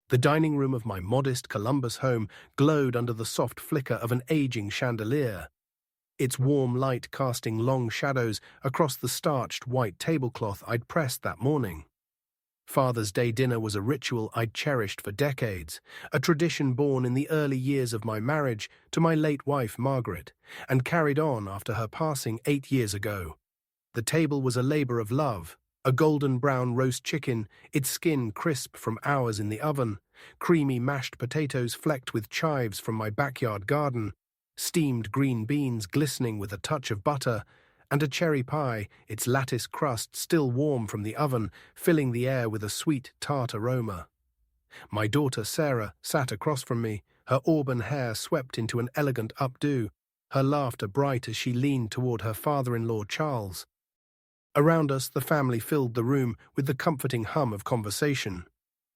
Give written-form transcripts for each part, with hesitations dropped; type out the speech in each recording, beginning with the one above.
The dining room of my modest Columbus home glowed under the soft flicker of an aging chandelier, its warm light casting long shadows across the starched white tablecloth I'd pressed that morning. Father's Day dinner was a ritual I'd cherished for decades, a tradition born in the early years of my marriage to my late wife Margaret, and carried on after her passing 8 years ago. The table was a labor of love, a golden brown roast chicken, its skin crisp from hours in the oven, creamy mashed potatoes flecked with chives from my backyard garden, steamed green beans glistening with a touch of butter, and a cherry pie, its lattice crust still warm from the oven, filling the air with a sweet, tart aroma. My daughter Sarah sat across from me, her auburn hair swept into an elegant updo, her laughter bright as she leaned toward her father-in-law Charles. Around us, the family filled the room with the comforting hum of conversation.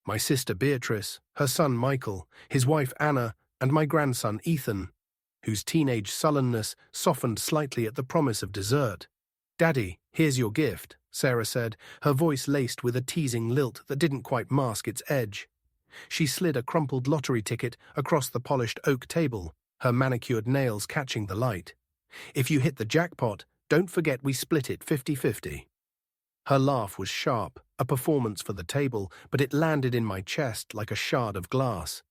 My sister Beatrice, her son Michael, his wife Anna, and my grandson Ethan, whose teenage sullenness softened slightly at the promise of dessert. "Daddy, here's your gift," Sarah said, her voice laced with a teasing lilt that didn't quite mask its edge. She slid a crumpled lottery ticket across the polished oak table, her manicured nails catching the light. "If you hit the jackpot, don't forget we split it 50-50. Her laugh was sharp, a performance for the table, but it landed in my chest like a shard of glass.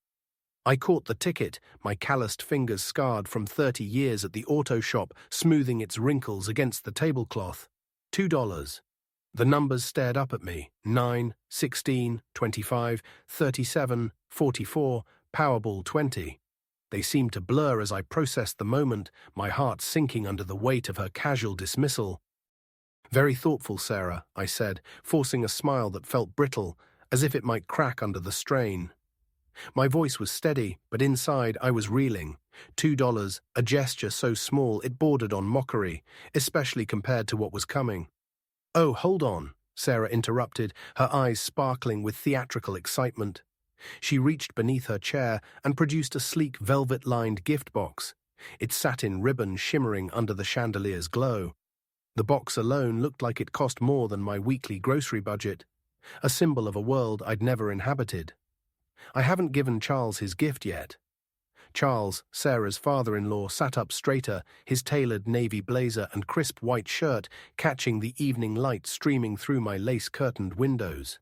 I caught the ticket, my calloused fingers scarred from 30 years at the auto shop, smoothing its wrinkles against the tablecloth. $2. The numbers stared up at me. 9, 16, 25, 37, 44, Powerball 20. They seemed to blur as I processed the moment, my heart sinking under the weight of her casual dismissal. "Very thoughtful, Sarah," I said, forcing a smile that felt brittle, as if it might crack under the strain. My voice was steady, but inside I was reeling. $2, a gesture so small it bordered on mockery, especially compared to what was coming. "Oh, hold on," Sarah interrupted, her eyes sparkling with theatrical excitement. She reached beneath her chair and produced a sleek velvet-lined gift box, its satin ribbon shimmering under the chandelier's glow. The box alone looked like it cost more than my weekly grocery budget, a symbol of a world I'd never inhabited. "I haven't given Charles his gift yet." Charles, Sarah's father-in-law, sat up straighter, his tailored navy blazer and crisp white shirt catching the evening light streaming through my lace-curtained windows.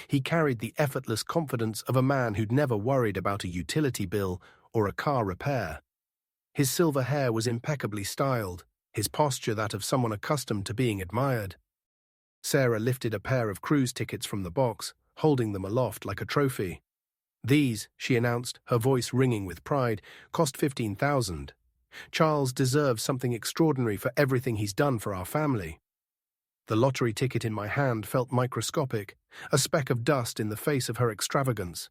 He carried the effortless confidence of a man who'd never worried about a utility bill or a car repair. His silver hair was impeccably styled, his posture that of someone accustomed to being admired. Sarah lifted a pair of cruise tickets from the box, holding them aloft like a trophy. "These," she announced, her voice ringing with pride, "cost $15,000. Charles deserves something extraordinary for everything he's done for our family." The lottery ticket in my hand felt microscopic, a speck of dust in the face of her extravagance.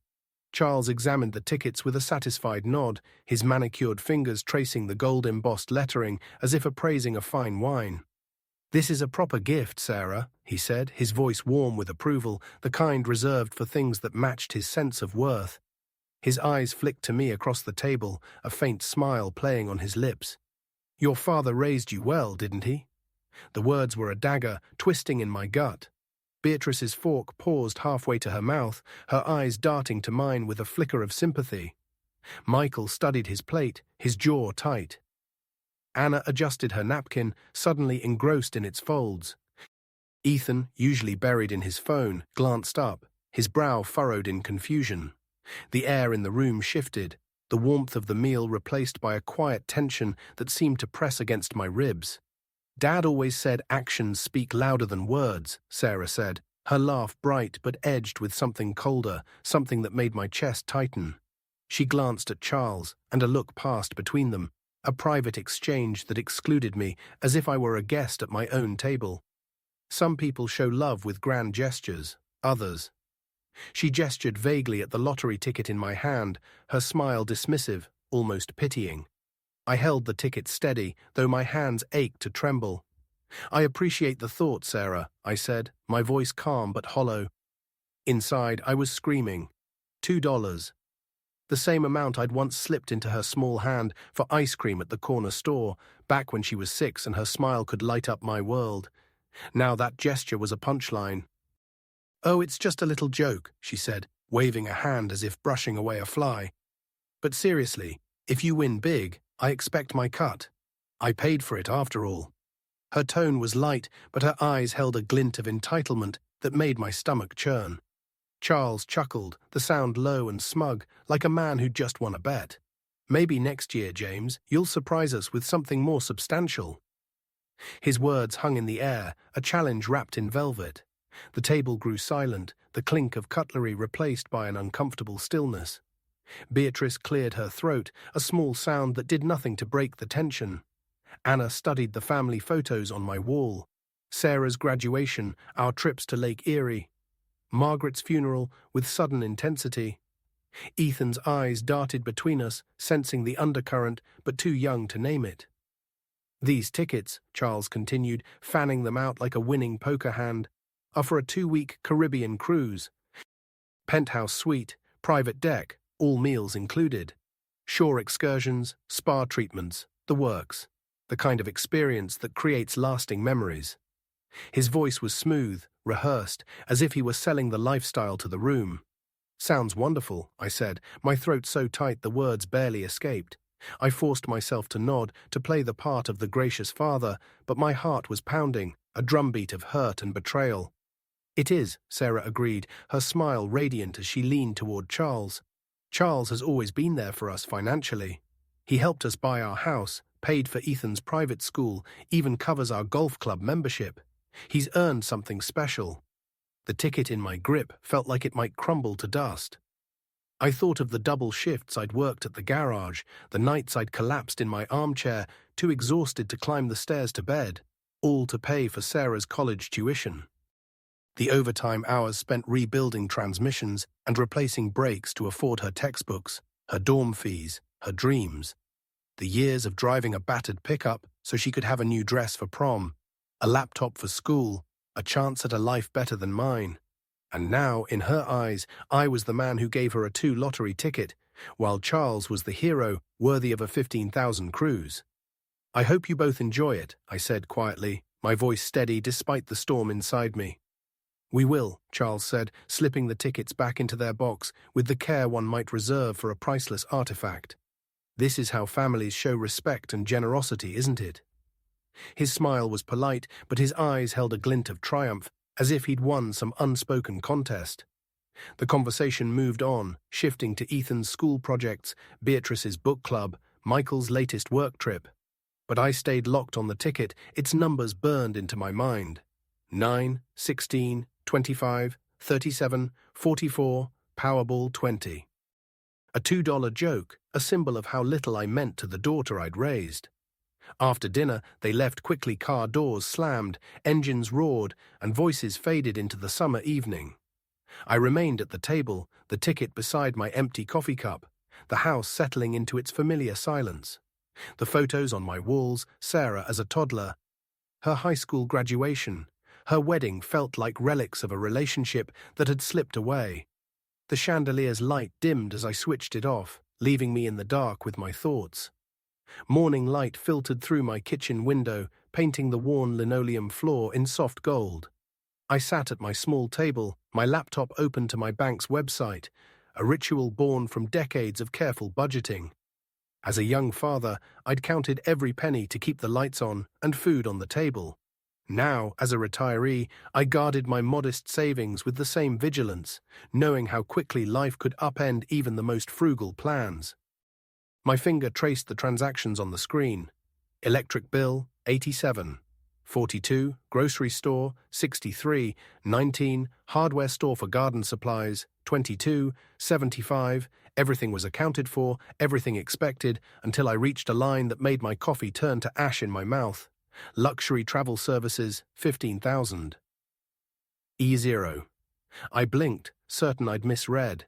Charles examined the tickets with a satisfied nod, his manicured fingers tracing the gold-embossed lettering as if appraising a fine wine. "This is a proper gift, Sarah," he said, his voice warm with approval, the kind reserved for things that matched his sense of worth. His eyes flicked to me across the table, a faint smile playing on his lips. "Your father raised you well, didn't he?" The words were a dagger, twisting in my gut. Beatrice's fork paused halfway to her mouth, her eyes darting to mine with a flicker of sympathy. Michael studied his plate, his jaw tight. Anna adjusted her napkin, suddenly engrossed in its folds. Ethan, usually buried in his phone, glanced up, his brow furrowed in confusion. The air in the room shifted, the warmth of the meal replaced by a quiet tension that seemed to press against my ribs. "Dad always said actions speak louder than words," Sarah said, her laugh bright but edged with something colder, something that made my chest tighten. She glanced at Charles, and a look passed between them, a private exchange that excluded me, as if I were a guest at my own table. Some people show love with grand gestures, others. She gestured vaguely at the lottery ticket in my hand, her smile dismissive, almost pitying. I held the ticket steady, though my hands ached to tremble. "I appreciate the thought, Sarah," I said, my voice calm but hollow. Inside, I was screaming. $2. The same amount I'd once slipped into her small hand for ice cream at the corner store, back when she was 6 and her smile could light up my world. Now that gesture was a punchline. "Oh, it's just a little joke," she said, waving a hand as if brushing away a fly. But seriously, if you win big, I expect my cut. I paid for it after all. Her tone was light, but her eyes held a glint of entitlement that made my stomach churn. Charles chuckled, the sound low and smug, like a man who'd just won a bet. Maybe next year, James, you'll surprise us with something more substantial. His words hung in the air, a challenge wrapped in velvet. The table grew silent, the clink of cutlery replaced by an uncomfortable stillness. Beatrice cleared her throat, a small sound that did nothing to break the tension. Anna studied the family photos on my wall. Sarah's graduation, our trips to Lake Erie. Margaret's funeral with sudden intensity. Ethan's eyes darted between us, sensing the undercurrent, but too young to name it. These tickets, Charles continued, fanning them out like a winning poker hand, are for a 2-week Caribbean cruise. Penthouse suite, private deck, all meals included. Shore excursions, spa treatments, the works. The kind of experience that creates lasting memories. His voice was smooth, rehearsed, as if he were selling the lifestyle to the room. Sounds wonderful, I said, my throat so tight the words barely escaped. I forced myself to nod, to play the part of the gracious father, but my heart was pounding, a drumbeat of hurt and betrayal. It is, Sarah agreed, her smile radiant as she leaned toward Charles. Charles has always been there for us financially. He helped us buy our house, paid for Ethan's private school, even covers our golf club membership. He's earned something special. The ticket in my grip felt like it might crumble to dust. I thought of the double shifts I'd worked at the garage, the nights I'd collapsed in my armchair, too exhausted to climb the stairs to bed, all to pay for Sarah's college tuition. The overtime hours spent rebuilding transmissions and replacing brakes to afford her textbooks, her dorm fees, her dreams. The years of driving a battered pickup so she could have a new dress for prom, a laptop for school, a chance at a life better than mine. And now, in her eyes, I was the man who gave her a 2 lottery ticket, while Charles was the hero worthy of a 15,000 cruise. I hope you both enjoy it, I said quietly, my voice steady despite the storm inside me. We will, Charles said, slipping the tickets back into their box with the care one might reserve for a priceless artifact. This is how families show respect and generosity, isn't it? His smile was polite, but his eyes held a glint of triumph, as if he'd won some unspoken contest. The conversation moved on, shifting to Ethan's school projects, Beatrice's book club, Michael's latest work trip. But I stayed locked on the ticket, its numbers burned into my mind. 9, 16, 25, 37, 44, Powerball 20. A $2 joke, a symbol of how little I meant to the daughter I'd raised. After dinner, they left quickly, car doors slammed, engines roared, and voices faded into the summer evening. I remained at the table, the ticket beside my empty coffee cup, the house settling into its familiar silence. The photos on my walls, Sarah as a toddler, her high school graduation, her wedding felt like relics of a relationship that had slipped away. The chandelier's light dimmed as I switched it off, leaving me in the dark with my thoughts. Morning light filtered through my kitchen window, painting the worn linoleum floor in soft gold. I sat at my small table, my laptop open to my bank's website, a ritual born from decades of careful budgeting. As a young father, I'd counted every penny to keep the lights on and food on the table. Now, as a retiree, I guarded my modest savings with the same vigilance, knowing how quickly life could upend even the most frugal plans. My finger traced the transactions on the screen. Electric bill, 87. 42, grocery store, 63, 19, hardware store for garden supplies, 22, 75, everything was accounted for, everything expected, until I reached a line that made my coffee turn to ash in my mouth. Luxury travel services, 15,000. E0. I blinked, certain I'd misread.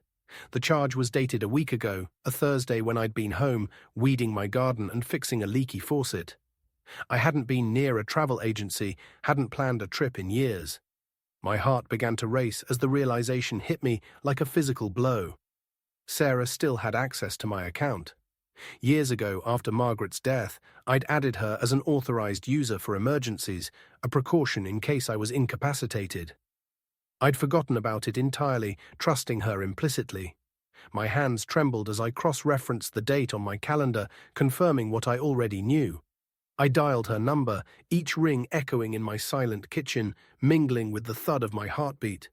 The charge was dated a week ago, a Thursday when I'd been home, weeding my garden and fixing a leaky faucet. I hadn't been near a travel agency, hadn't planned a trip in years. My heart began to race as the realization hit me like a physical blow. Sarah still had access to my account. Years ago, after Margaret's death, I'd added her as an authorized user for emergencies, a precaution in case I was incapacitated. I'd forgotten about it entirely, trusting her implicitly. My hands trembled as I cross-referenced the date on my calendar, confirming what I already knew. I dialed her number, each ring echoing in my silent kitchen, mingling with the thud of my heartbeat.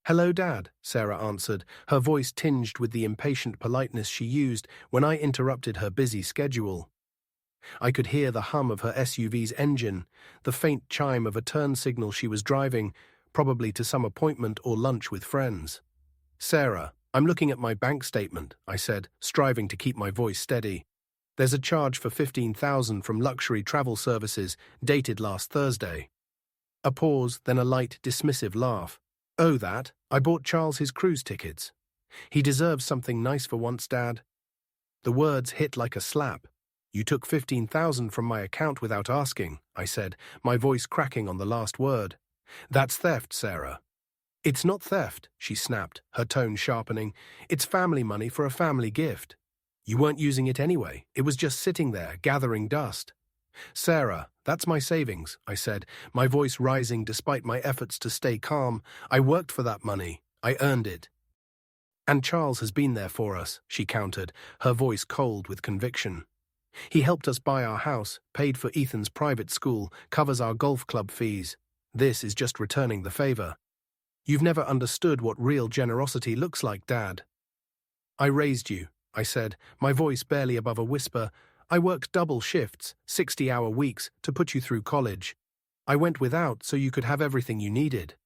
"Hello, Dad," Sarah answered, her voice tinged with the impatient politeness she used when I interrupted her busy schedule. I could hear the hum of her SUV's engine, the faint chime of a turn signal she was driving, probably to some appointment or lunch with friends. "Sarah, I'm looking at my bank statement," I said, striving to keep my voice steady. "There's a charge for $15,000 from luxury travel services, dated last Thursday." A pause, then a light, dismissive laugh. "Oh, that? I bought Charles his cruise tickets. He deserves something nice for once, Dad." The words hit like a slap. "You took $15,000 from my account without asking," I said, my voice cracking on the last word. "That's theft, Sarah." "It's not theft," she snapped, her tone sharpening. "It's family money for a family gift. You weren't using it anyway. It was just sitting there, gathering dust." "Sarah, that's my savings," I said, my voice rising despite my efforts to stay calm. "I worked for that money. I earned it." "And Charles has been there for us," she countered, her voice cold with conviction. "He helped us buy our house, paid for Ethan's private school, covers our golf club fees. This is just returning the favor. You've never understood what real generosity looks like, Dad." "I raised you," I said, my voice barely above a whisper. "I worked double shifts, 60-hour weeks, to put you through college. I went without so you could have everything you needed.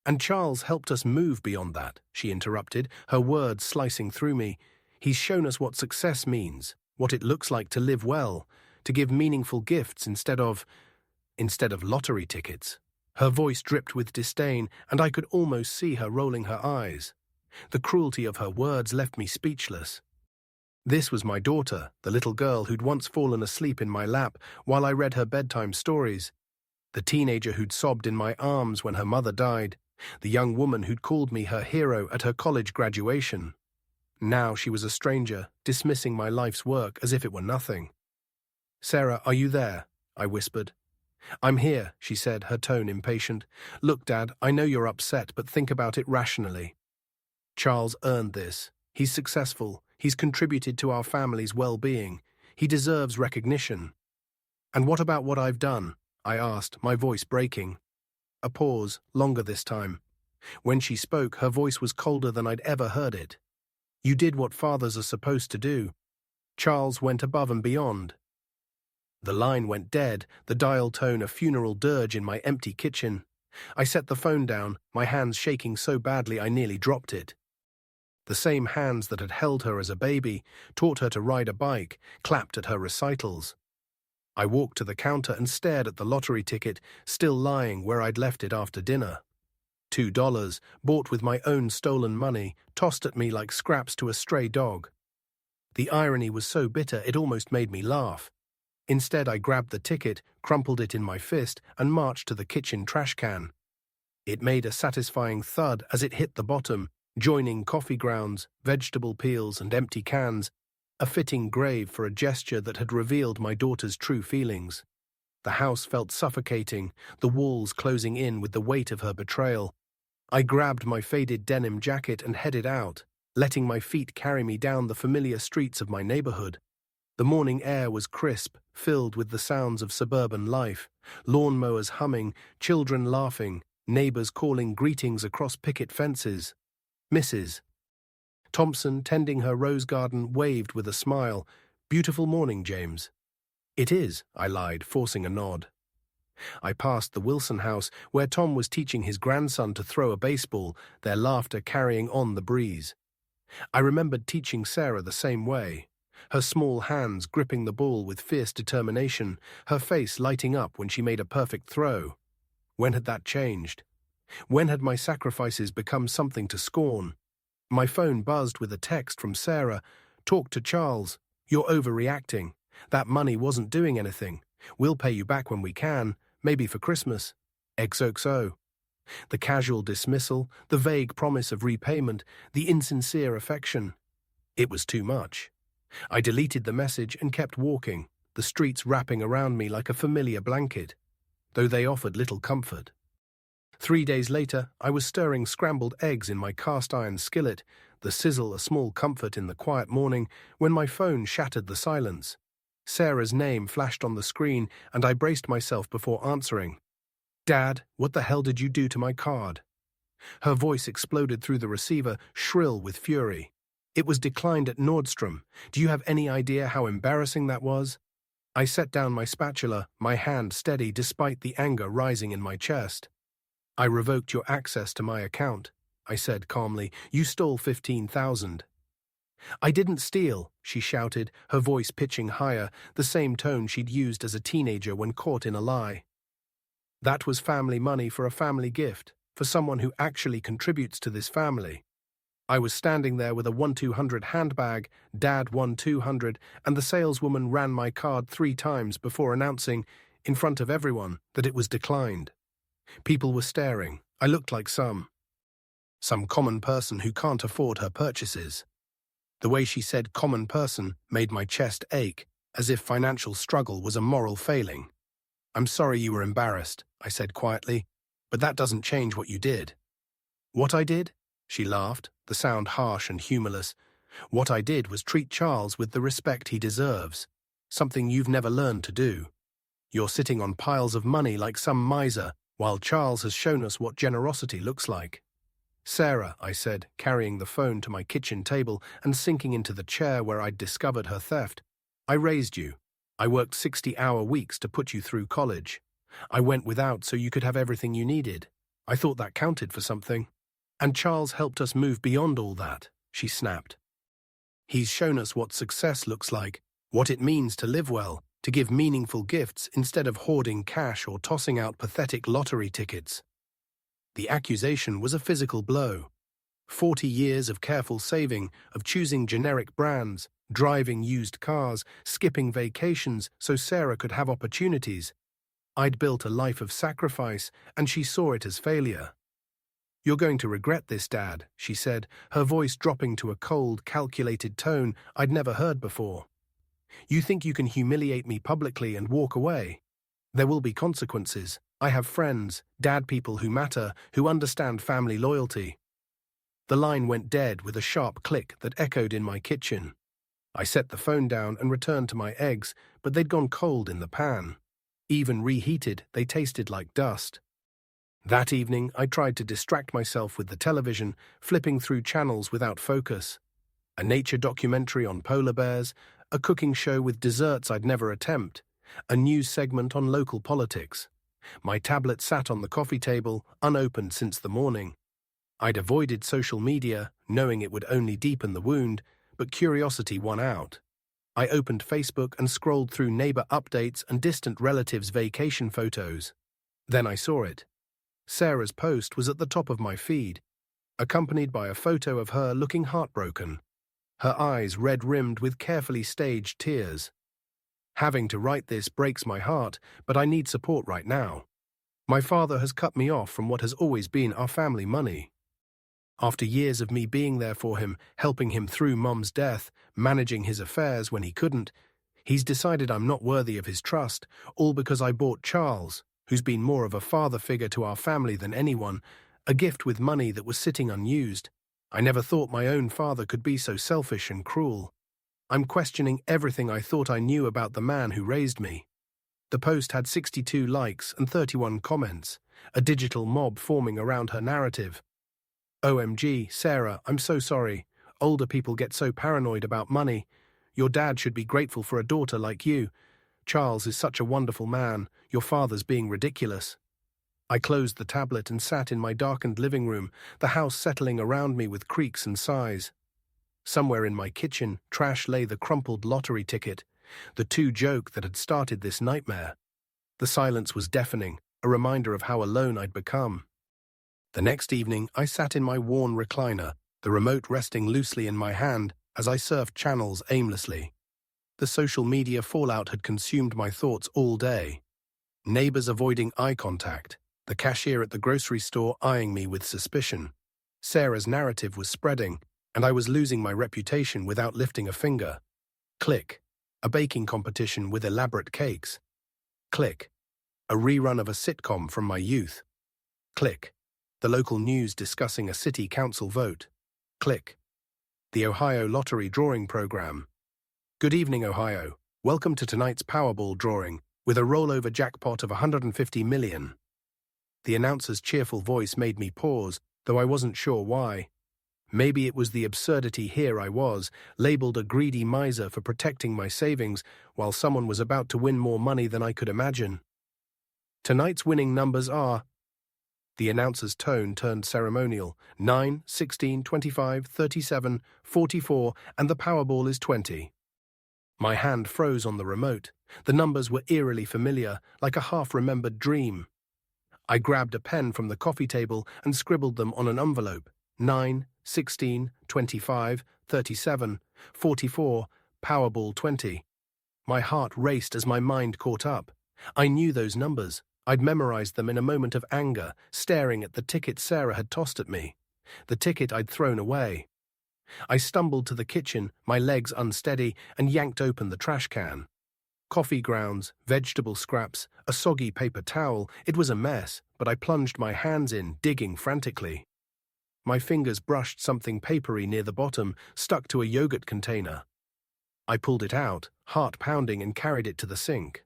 And Charles helped us move beyond that," she interrupted, her words slicing through me. "He's shown us what success means, what it looks like to live well, to give meaningful gifts instead of lottery tickets." Her voice dripped with disdain, and I could almost see her rolling her eyes. The cruelty of her words left me speechless. This was my daughter, the little girl who'd once fallen asleep in my lap while I read her bedtime stories, the teenager who'd sobbed in my arms when her mother died, the young woman who'd called me her hero at her college graduation. Now she was a stranger, dismissing my life's work as if it were nothing. "Sarah, are you there?" I whispered. "I'm here," she said, her tone impatient. "Look, Dad, I know you're upset, but think about it rationally. Charles earned this. He's successful. He's contributed to our family's well-being. He deserves recognition." "And what about what I've done?" I asked, my voice breaking. A pause, longer this time. When she spoke, her voice was colder than I'd ever heard it. "You did what fathers are supposed to do. Charles went above and beyond." The line went dead, the dial tone a funeral dirge in my empty kitchen. I set the phone down, my hands shaking so badly I nearly dropped it. The same hands that had held her as a baby, taught her to ride a bike, clapped at her recitals. I walked to the counter and stared at the lottery ticket, still lying where I'd left it after dinner. $2, bought with my own stolen money, tossed at me like scraps to a stray dog. The irony was so bitter it almost made me laugh. Instead, I grabbed the ticket, crumpled it in my fist, and marched to the kitchen trash can. It made a satisfying thud as it hit the bottom, joining coffee grounds, vegetable peels, and empty cans, a fitting grave for a gesture that had revealed my daughter's true feelings. The house felt suffocating, the walls closing in with the weight of her betrayal. I grabbed my faded denim jacket and headed out, letting my feet carry me down the familiar streets of my neighborhood. The morning air was crisp, filled with the sounds of suburban life, lawnmowers humming, children laughing, neighbors calling greetings across picket fences. Mrs. Thompson, tending her rose garden, waved with a smile. "Beautiful morning, James." "It is," I lied, forcing a nod. I passed the Wilson house, where Tom was teaching his grandson to throw a baseball, their laughter carrying on the breeze. I remembered teaching Sarah the same way, her small hands gripping the ball with fierce determination, her face lighting up when she made a perfect throw. When had that changed? When had my sacrifices become something to scorn? My phone buzzed with a text from Sarah. "Talk to Charles. You're overreacting. That money wasn't doing anything. We'll pay you back when we can, maybe for Christmas. XOXO." The casual dismissal, the vague promise of repayment, the insincere affection. It was too much. I deleted the message and kept walking, the streets wrapping around me like a familiar blanket, though they offered little comfort. 3 days later, I was stirring scrambled eggs in my cast-iron skillet, the sizzle a small comfort in the quiet morning, when my phone shattered the silence. Sarah's name flashed on the screen, and I braced myself before answering. "Dad, what the hell did you do to my card?" Her voice exploded through the receiver, shrill with fury. "It was declined at Nordstrom. Do you have any idea how embarrassing that was?" I set down my spatula, my hand steady despite the anger rising in my chest. "I revoked your access to my account," I said calmly. "You stole 15,000. "I didn't steal," she shouted, her voice pitching higher, the same tone she'd used as a teenager when caught in a lie. "That was family money for a family gift, for someone who actually contributes to this family." I was standing there with a 1-200 handbag, Dad won 200, and the saleswoman ran my card 3 times before announcing, in front of everyone, that it was declined. People were staring. I looked like some common person who can't afford her purchases. The way she said common person made my chest ache, as if financial struggle was a moral failing. "I'm sorry you were embarrassed," I said quietly, "but that doesn't change what you did." "What I did?" She laughed, the sound harsh and humorless. "What I did was treat Charles with the respect he deserves, something you've never learned to do. You're sitting on piles of money like some miser, while Charles has shown us what generosity looks like." "Sarah," I said, carrying the phone to my kitchen table and sinking into the chair where I'd discovered her theft, "I raised you. I worked 60-hour weeks to put you through college. I went without so you could have everything you needed. I thought that counted for something. And Charles helped us move beyond all that," she snapped. "He's shown us what success looks like, what it means to live well, to give meaningful gifts instead of hoarding cash or tossing out pathetic lottery tickets." The accusation was a physical blow. 40 years of careful saving, of choosing generic brands, driving used cars, skipping vacations so Sarah could have opportunities. I'd built a life of sacrifice, and she saw it as failure. "You're going to regret this, Dad," she said, her voice dropping to a cold, calculated tone I'd never heard before. "You think you can humiliate me publicly and walk away? There will be consequences. I have friends, dad people who matter, who understand family loyalty." The line went dead with a sharp click that echoed in my kitchen. I set the phone down and returned to my eggs, but they'd gone cold in the pan. Even reheated, they tasted like dust. That evening, I tried to distract myself with the television, flipping through channels without focus. A nature documentary on polar bears, a cooking show with desserts I'd never attempt, a news segment on local politics. My tablet sat on the coffee table, unopened since the morning. I'd avoided social media, knowing it would only deepen the wound, but curiosity won out. I opened Facebook and scrolled through neighbor updates and distant relatives' vacation photos. Then I saw it. Sarah's post was at the top of my feed, accompanied by a photo of her looking heartbroken, her eyes red-rimmed with carefully staged tears. Having to write this breaks my heart, but I need support right now. My father has cut me off from what has always been our family money. After years of me being there for him, helping him through Mum's death, managing his affairs when he couldn't, he's decided I'm not worthy of his trust, all because I bought Charles, who's been more of a father figure to our family than anyone, a gift with money that was sitting unused. I never thought my own father could be so selfish and cruel. I'm questioning everything I thought I knew about the man who raised me. The post had 62 likes and 31 comments, a digital mob forming around her narrative. "OMG, Sarah, I'm so sorry. Older people get so paranoid about money. Your dad should be grateful for a daughter like you. Charles is such a wonderful man. Your father's being ridiculous." I closed the tablet and sat in my darkened living room, the house settling around me with creaks and sighs. Somewhere in my kitchen, trash lay the crumpled lottery ticket, the joke that had started this nightmare. The silence was deafening, a reminder of how alone I'd become. The next evening, I sat in my worn recliner, the remote resting loosely in my hand as I surfed channels aimlessly. The social media fallout had consumed my thoughts all day. Neighbors avoiding eye contact, the cashier at the grocery store eyeing me with suspicion. Sarah's narrative was spreading, and I was losing my reputation without lifting a finger. Click. A baking competition with elaborate cakes. Click. A rerun of a sitcom from my youth. Click. The local news discussing a city council vote. Click. The Ohio Lottery Drawing Program. Good evening, Ohio. Welcome to tonight's Powerball drawing, with a rollover jackpot of 150 million. The announcer's cheerful voice made me pause, though I wasn't sure why. Maybe it was the absurdity here I was, labeled a greedy miser for protecting my savings, while someone was about to win more money than I could imagine. Tonight's winning numbers are... The announcer's tone turned ceremonial. 9, 16, 25, 37, 44, and the Powerball is 20. My hand froze on the remote. The numbers were eerily familiar, like a half-remembered dream. I grabbed a pen from the coffee table and scribbled them on an envelope. 9, 16, 25, 37, 44, Powerball 20. My heart raced as my mind caught up. I knew those numbers. I'd memorized them in a moment of anger, staring at the ticket Sarah had tossed at me. The ticket I'd thrown away. I stumbled to the kitchen, my legs unsteady, and yanked open the trash can. Coffee grounds, vegetable scraps, a soggy paper towel. It was a mess, but I plunged my hands in, digging frantically. My fingers brushed something papery near the bottom, stuck to a yogurt container. I pulled it out, heart pounding, and carried it to the sink.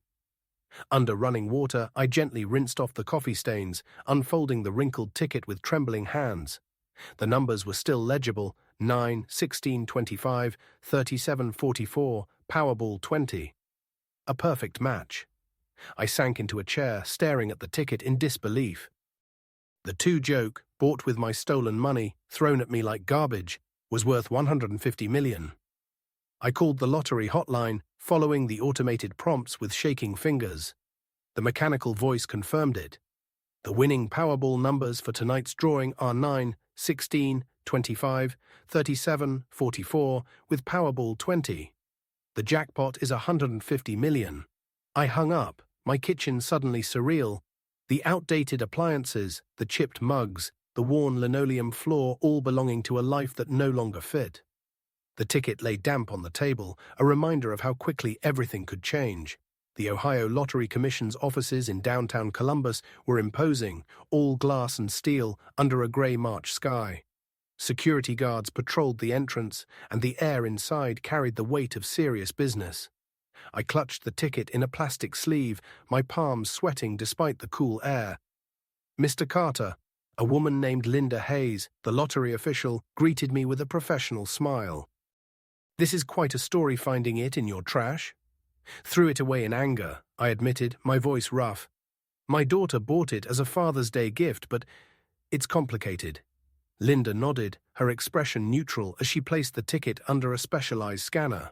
Under running water, I gently rinsed off the coffee stains, unfolding the wrinkled ticket with trembling hands. The numbers were still legible: 9, 16, 25, 37, 44, Powerball 20. A perfect match. I sank into a chair, staring at the ticket in disbelief. The two-joke, bought with my stolen money, thrown at me like garbage, was worth 150 million. I called the lottery hotline, following the automated prompts with shaking fingers. The mechanical voice confirmed it. The winning Powerball numbers for tonight's drawing are 9, 16, 25, 37, 44, with Powerball 20. The jackpot is 150 million. I hung up, my kitchen suddenly surreal. The outdated appliances, the chipped mugs, the worn linoleum floor, all belonging to a life that no longer fit. The ticket lay damp on the table, a reminder of how quickly everything could change. The Ohio Lottery Commission's offices in downtown Columbus were imposing, all glass and steel, under a gray March sky. Security guards patrolled the entrance, and the air inside carried the weight of serious business. I clutched the ticket in a plastic sleeve, my palms sweating despite the cool air. Mr. Carter, a woman named Linda Hayes, the lottery official, greeted me with a professional smile. This is quite a story, finding it in your trash. Threw it away in anger, I admitted, my voice rough. My daughter bought it as a Father's Day gift, but it's complicated. Linda nodded, her expression neutral as she placed the ticket under a specialized scanner.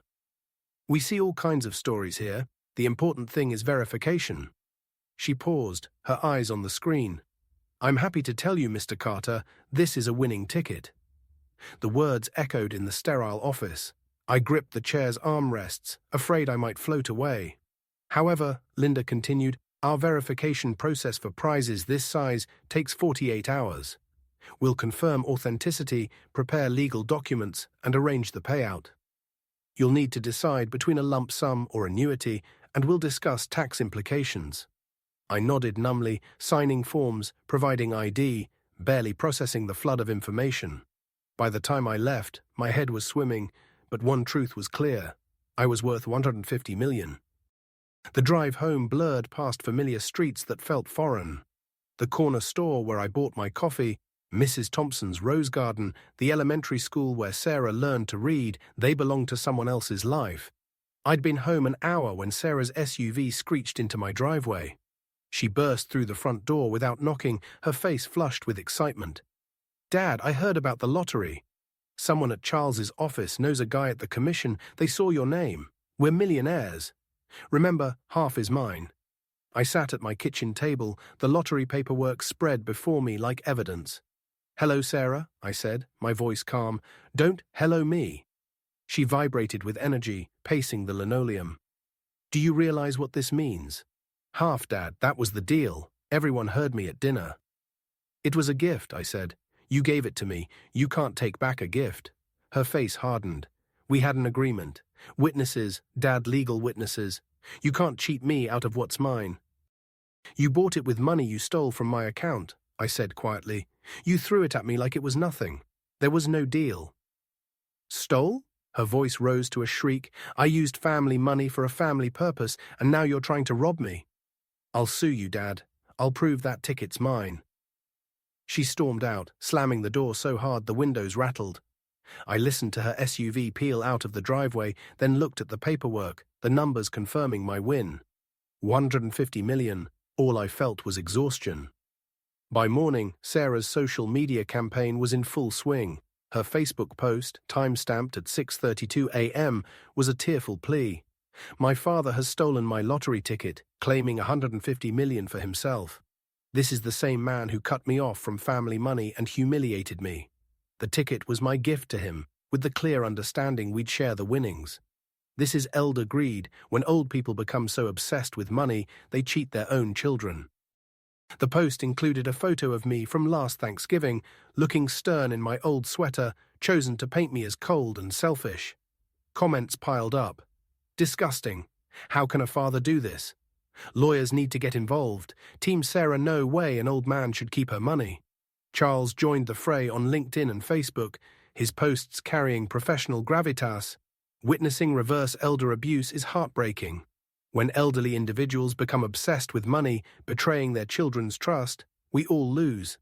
We see all kinds of stories here. The important thing is verification. She paused, her eyes on the screen. I'm happy to tell you, Mr. Carter, this is a winning ticket. The words echoed in the sterile office. I gripped the chair's armrests, afraid I might float away. However, Linda continued, our verification process for prizes this size takes 48 hours. We'll confirm authenticity, prepare legal documents, and arrange the payout. You'll need to decide between a lump sum or annuity, and we'll discuss tax implications. I nodded numbly, signing forms, providing ID, barely processing the flood of information. By the time I left, my head was swimming, but one truth was clear. I was worth 150 million. The drive home blurred past familiar streets that felt foreign. The corner store where I bought my coffee, Mrs. Thompson's rose garden, the elementary school where Sarah learned to read, they belonged to someone else's life. I'd been home an hour when Sarah's SUV screeched into my driveway. She burst through the front door without knocking, her face flushed with excitement. Dad, I heard about the lottery. Someone at Charles's office knows a guy at the commission. They saw your name. We're millionaires. Remember, half is mine. I sat at my kitchen table, the lottery paperwork spread before me like evidence. Hello, Sarah, I said, my voice calm. Don't hello me. She vibrated with energy, pacing the linoleum. Do you realize what this means? Half, Dad, that was the deal. Everyone heard me at dinner. It was a gift, I said. You gave it to me. You can't take back a gift. Her face hardened. We had an agreement. Witnesses, Dad, legal witnesses. You can't cheat me out of what's mine. You bought it with money you stole from my account. I said quietly. You threw it at me like it was nothing. There was no deal. Stole? Her voice rose to a shriek. I used family money for a family purpose, and now you're trying to rob me. I'll sue you, Dad. I'll prove that ticket's mine. She stormed out, slamming the door so hard the windows rattled. I listened to her SUV peel out of the driveway, then looked at the paperwork, the numbers confirming my win. 150 million. All I felt was exhaustion. By morning, Sarah's social media campaign was in full swing. Her Facebook post, time-stamped at 6:32 a.m., was a tearful plea. My father has stolen my lottery ticket, claiming 150 million for himself. This is the same man who cut me off from family money and humiliated me. The ticket was my gift to him, with the clear understanding we'd share the winnings. This is elder greed. When old people become so obsessed with money, they cheat their own children. The post included a photo of me from last Thanksgiving, looking stern in my old sweater, chosen to paint me as cold and selfish. Comments piled up. Disgusting. How can a father do this? Lawyers need to get involved. Team Sarah, no way an old man should keep her money. Charles joined the fray on LinkedIn and Facebook, his posts carrying professional gravitas. Witnessing reverse elder abuse is heartbreaking. When elderly individuals become obsessed with money, betraying their children's trust, we all lose.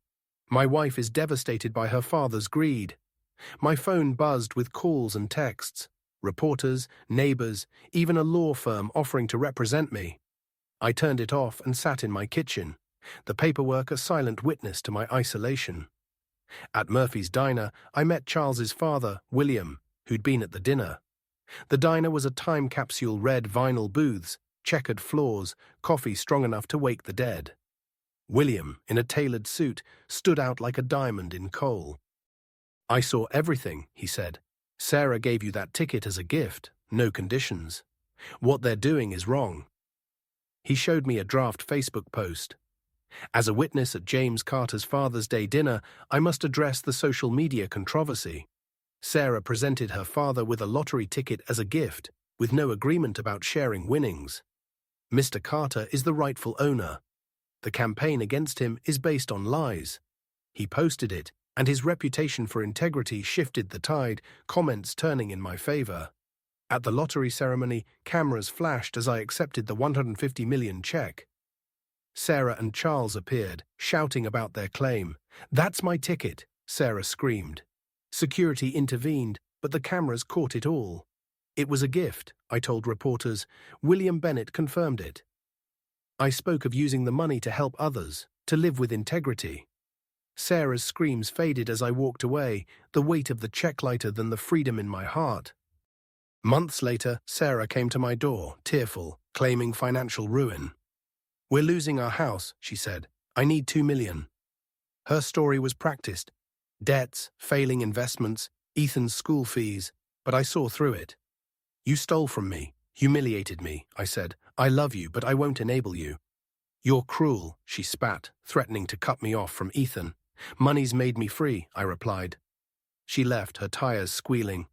My wife is devastated by her father's greed. My phone buzzed with calls and texts. Reporters, neighbors, even a law firm offering to represent me. I turned it off and sat in my kitchen, the paperwork a silent witness to my isolation. At Murphy's Diner, I met Charles's father, William, who'd been at the dinner. The diner was a time capsule, red vinyl booths, checkered floors, coffee strong enough to wake the dead. William, in a tailored suit, stood out like a diamond in coal. I saw everything, he said. Sarah gave you that ticket as a gift, no conditions. What they're doing is wrong. He showed me a draft Facebook post. As a witness at James Carter's Father's Day dinner, I must address the social media controversy. Sarah presented her father with a lottery ticket as a gift, with no agreement about sharing winnings. Mr. Carter is the rightful owner. The campaign against him is based on lies. He posted it, and his reputation for integrity shifted the tide, comments turning in my favor. At the lottery ceremony, cameras flashed as I accepted the 150 million check. Sarah and Charles appeared, shouting about their claim. "That's my ticket," Sarah screamed. Security intervened, but the cameras caught it all. It was a gift, I told reporters. William Bennett confirmed it. I spoke of using the money to help others, to live with integrity. Sarah's screams faded as I walked away, the weight of the check lighter than the freedom in my heart. Months later, Sarah came to my door, tearful, claiming financial ruin. "We're losing our house," she said. "I need 2 million. Her story was practiced. Debts, failing investments, Ethan's school fees, but I saw through it. "You stole from me, humiliated me," I said. "I love you, but I won't enable you." "You're cruel," she spat, threatening to cut me off from Ethan. "Money's made me free," I replied. She left, her tires squealing.